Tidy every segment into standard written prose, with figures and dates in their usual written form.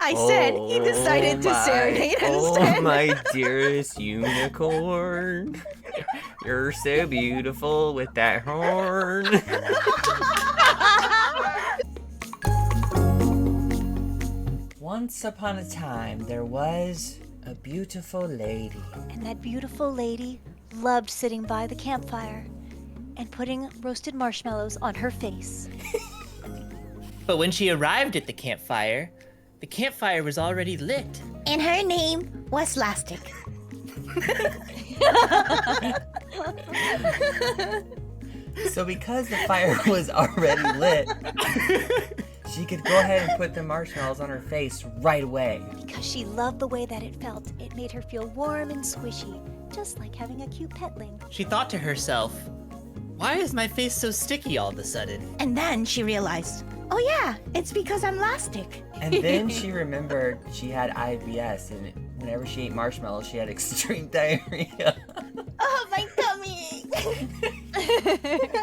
I said he decided to serenade instead. Oh, my dearest unicorn. You're so beautiful with that horn. Once upon a time, there was a beautiful lady. And that beautiful lady loved sitting by the campfire and putting roasted marshmallows on her face. But when she arrived at the campfire was already lit. And her name was Lastic. So because the fire was already lit, she could go ahead and put the marshmallows on her face right away. Because she loved the way that it felt. It made her feel warm and squishy, just like having a cute petling. She thought to herself, why is my face so sticky all of a sudden? And then she realized, oh yeah, it's because I'm Lastic. And then she remembered she had IBS, and whenever she ate marshmallows, she had extreme diarrhea. Oh, my tummy!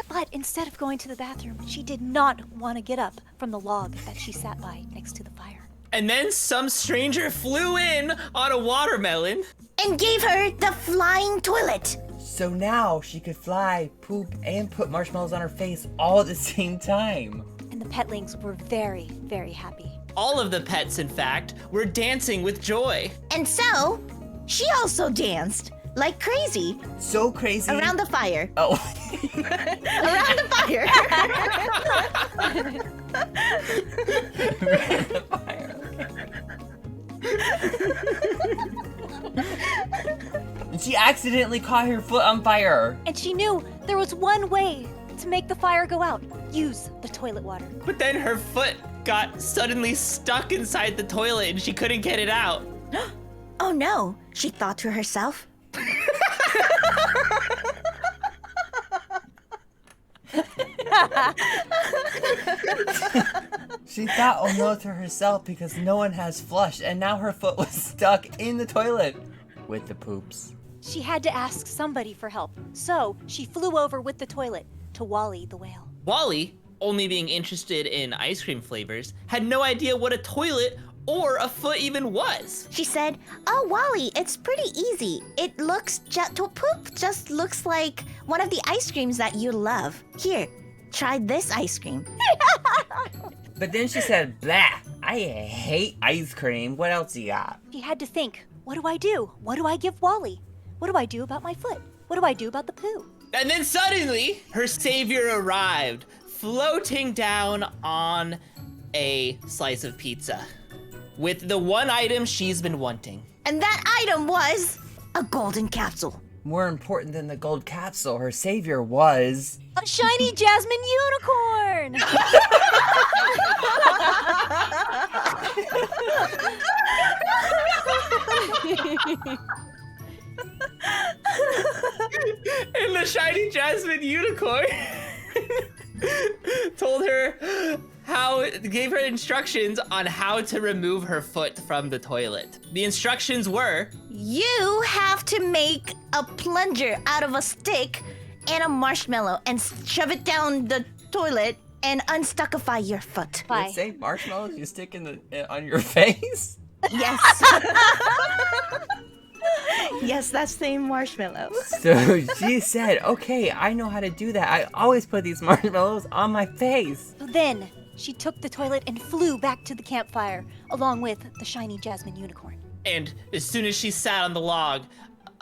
But instead of going to the bathroom, she did not want to get up from the log that she sat by next to the fire. And then some stranger flew in on a watermelon. And gave her the flying toilet. So now she could fly, poop, and put marshmallows on her face all at the same time. And the petlings were very, very happy. All of the pets, in fact, were dancing with joy. And so, she also danced like crazy. So crazy. Around the fire. Oh. Around the fire. Around the fire. And she accidentally caught her foot on fire. And she knew there was one way to make the fire go out. Use the toilet water. But then her foot got suddenly stuck inside the toilet and she couldn't get it out. Oh no, she thought to herself. She thought, oh no, to herself because no one has flushed, and now her foot was stuck in the toilet with the poops. She had to ask somebody for help, so she flew over with the toilet to Wally the whale. Wally, only being interested in ice cream flavors, had no idea what a toilet or a foot even was. She said, oh, Wally, it's pretty easy. It looks poop just looks like one of the ice creams that you love. Here, try this ice cream. But then she said, blah, I hate ice cream. What else you got? She had to think, what do I do? What do I give Wally? What do I do about my foot? What do I do about the poo? And then suddenly, her savior arrived, floating down on a slice of pizza with the one item she's been wanting. And that item was a golden capsule. More important than the gold capsule, her savior was... a shiny jasmine unicorn! And the shiny jasmine unicorn gave her instructions on how to remove her foot from the toilet. The instructions were, You have to make a plunger out of a stick and a marshmallow and shove it down the toilet and unstuckify your foot. Bye. Did it say marshmallows you stick on your face? Yes. Yes, that's the marshmallow. So she said, okay, I know how to do that. I always put these marshmallows on my face. So then, she took the toilet and flew back to the campfire, along with the shiny jasmine unicorn. and as soon as she sat on the log,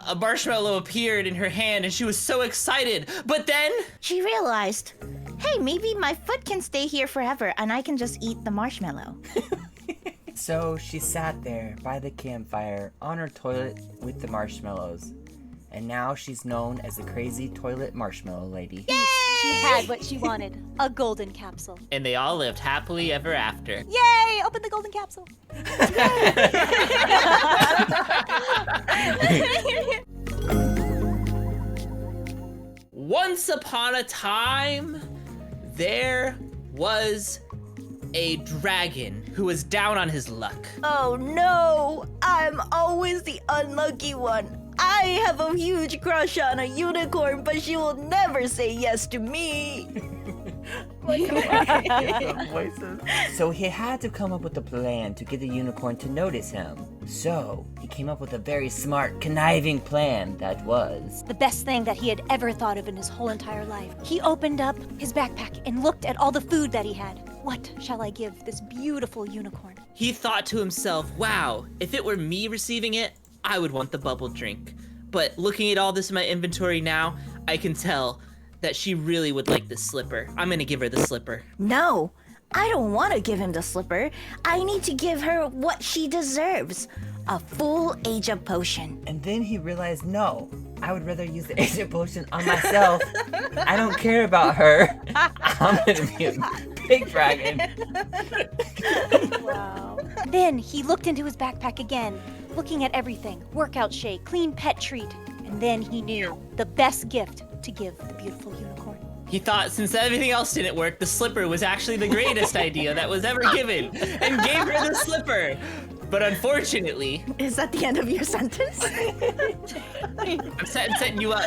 a marshmallow appeared in her hand and she was so excited. But then She realized, hey, maybe my foot can stay here forever and I can just eat the marshmallow. So she sat there by the campfire on her toilet with the marshmallows. And now she's known as the crazy toilet marshmallow lady. She had what she wanted, a golden capsule. and they all lived happily ever after. Yay! Open the golden capsule. Once upon a time, there was a dragon who was down on his luck. Oh no, I'm always the unlucky one. I have a huge crush on a unicorn, but she will never say yes to me. Voices. So he had to come up with a plan to get the unicorn to notice him. So he came up with a very smart, conniving plan that was... The best thing that he had ever thought of in his whole entire life. He opened up his backpack and looked at all the food that he had. What shall I give this beautiful unicorn? He thought to himself, wow, if it were me receiving it, I would want the bubble drink. But looking at all this in my inventory now, I can tell that she really would like this slipper. I'm gonna give her the slipper. No, I don't want to give him the slipper. I need to give her what she deserves. A full age-up potion. And then he realized, no, I would rather use the agent potion on myself. I don't care about her. I'm gonna be a big dragon. Wow. Then he looked into his backpack again, looking at everything. Workout shake, clean pet treat. And then he knew the best gift to give the beautiful unicorn. He thought since everything else didn't work, the slipper was actually the greatest idea that was ever given, and gave her the slipper. But unfortunately... Is that the end of your sentence? I'm setting you up.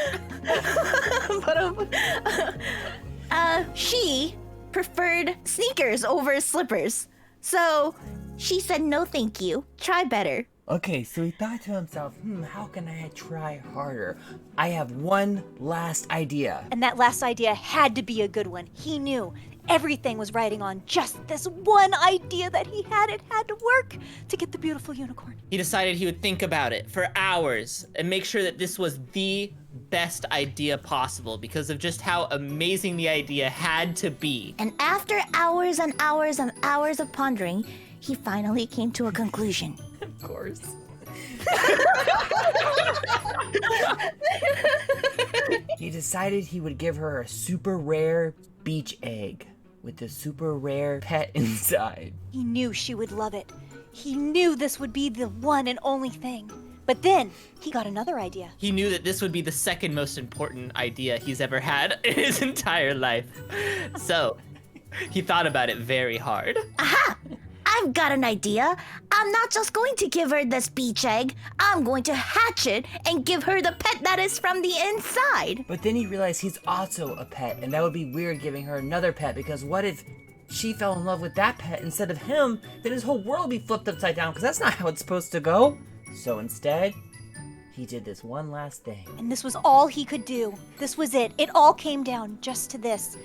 She preferred sneakers over slippers. So she said no thank you. Try better. Okay, so he thought to himself, how can I try harder? I have one last idea. And that last idea had to be a good one. He knew everything was riding on just this one idea that he had. It had to work to get the beautiful unicorn. He decided he would think about it for hours and make sure that this was the best idea possible because of just how amazing the idea had to be. And after hours and hours and hours of pondering, he finally came to a conclusion. Of course. He decided he would give her a super rare beach egg with a super rare pet inside. He knew she would love it. He knew this would be the one and only thing. But then he got another idea. He knew that this would be the second most important idea he's ever had in his entire life. So he thought about it very hard. Aha! I've got an idea. I'm not just going to give her this beach egg. I'm going to hatch it and give her the pet that is from the inside. But then he realized he's also a pet, and that would be weird giving her another pet, because what if she fell in love with that pet instead of him? Then his whole world would be flipped upside down, because that's not how it's supposed to go. So instead, he did this one last thing. And this was all he could do. This was it. It all came down just to this.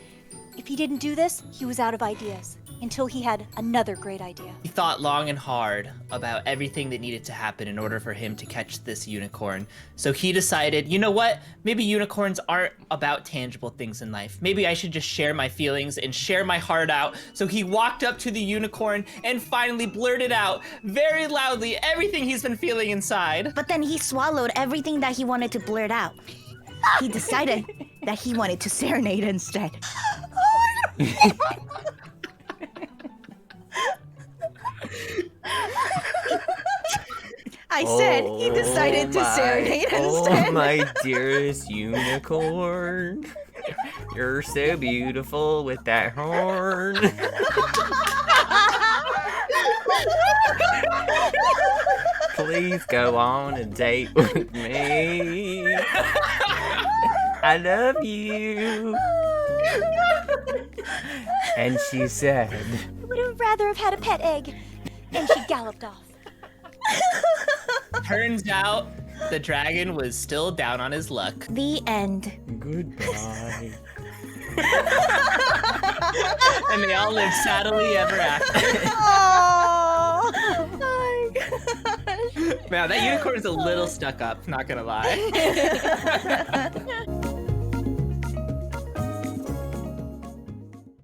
If he didn't do this, he was out of ideas. Until he had another great idea. He thought long and hard about everything that needed to happen in order for him to catch this unicorn. So he decided, you know what? Maybe unicorns aren't about tangible things in life. Maybe I should just share my feelings and share my heart out. So he walked up to the unicorn and finally blurted out very loudly everything he's been feeling inside. But then he swallowed everything that he wanted to blurt out. He decided that he wanted to serenade instead. I said he decided to serenade instead. Oh my dearest unicorn. You're so beautiful with that horn. Please go on a date with me. I love you. And she said, I would have rather have had a pet egg. And she galloped off. Turns out the dragon was still down on his luck. The end. goodbye. And they all lived sadly ever after. Oh my gosh. Man, that unicorn's a little stuck up, not gonna lie.